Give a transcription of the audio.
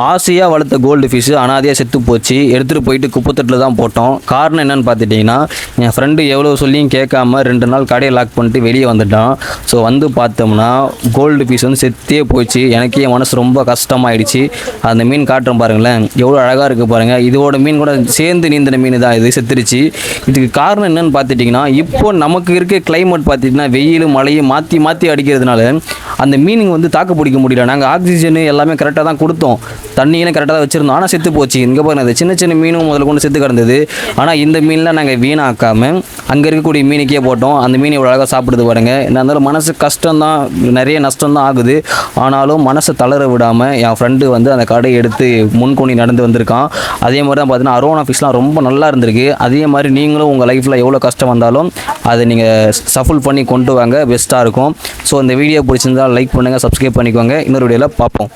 ஆசையாக வளர்த்த gold fish அனாதையாக செத்து போச்சு. எடுத்துகிட்டு போயிட்டு குப்பத்தட்டில் தான் போட்டோம். காரணம் என்னென்னு பார்த்துட்டிங்கன்னா, என் ஃப்ரெண்டு எவ்வளோ சொல்லியும் கேட்காம 2 நாள் கடையை லாக் பண்ணிட்டு வெளியே வந்துட்டான். ஸோ வந்து பார்த்தோம்னா கோல்டு ஃபிஷ் வந்து செத்தே போச்சு. எனக்கே என் மனசு ரொம்ப கஷ்டமாயிடுச்சு. அந்த மீன் காட்டுறோம் பாருங்களேன், எவ்வளோ அழகாக இருக்குது பாருங்கள். இதோட மீன் கூட சேர்ந்து நீந்தின மீன் தான், இது செத்துருச்சு. இதுக்கு காரணம் என்னென்னு பார்த்துட்டிங்கன்னா, இப்போ நமக்கு இருக்க கிளைமேட் பார்த்திங்கன்னா வெயில் மழையும் மாற்றி மாற்றி அடிக்கிறதுனால அந்த மீனுங்க வந்து தாக்கு பிடிக்க முடியல. நாங்கள் ஆக்சிஜனு எல்லாமே கரெக்டாக தான் கொடுத்தோம், தண்ணியெல்லாம் கரெக்டாக தான் வச்சுருந்தோம். ஆனால் செத்து போச்சு. இங்கே பாருங்கள், அது சின்ன சின்ன மீனும் முதல்ல கொண்டு செத்து கிடந்தது. ஆனால் இந்த மீன்லாம் நாங்கள் வீணாக்காமல் அங்கே இருக்கக்கூடிய மீனுக்கே போட்டோம். அந்த மீன் இவ்வளோ அழகாக சாப்பிடுது பாருங்க. என்ன இருந்தாலும் மனசு கஷ்டம்தான், நிறைய நஷ்டம் தான் ஆகுது. ஆனாலும் மனசை தளர விடாமல் என் ஃப்ரெண்டு வந்து அந்த கடையை எடுத்து முன்கொண்டு நடந்து வந்திருக்கான். அதே மாதிரி தான் பார்த்தீங்கன்னா அரோனா ஃபிஷ்லாம் ரொம்ப நல்லா இருந்திருக்கு. அதே மாதிரி நீங்களும் உங்கள் லைஃப்பில் எவ்வளோ கஷ்டம் வந்தாலும் அதை நீங்கள் சஃபுல் பண்ணி கொண்டு வாங்க, பெஸ்ட்டாக இருக்கும். ஸோ இந்த வீடியோ பிடிச்சிருந்தால் லைக் பண்ணுங்கள், சப்ஸ்கிரைப் பண்ணிக்கோங்க. இன்னொரு வீடியோவில் பார்ப்போம்.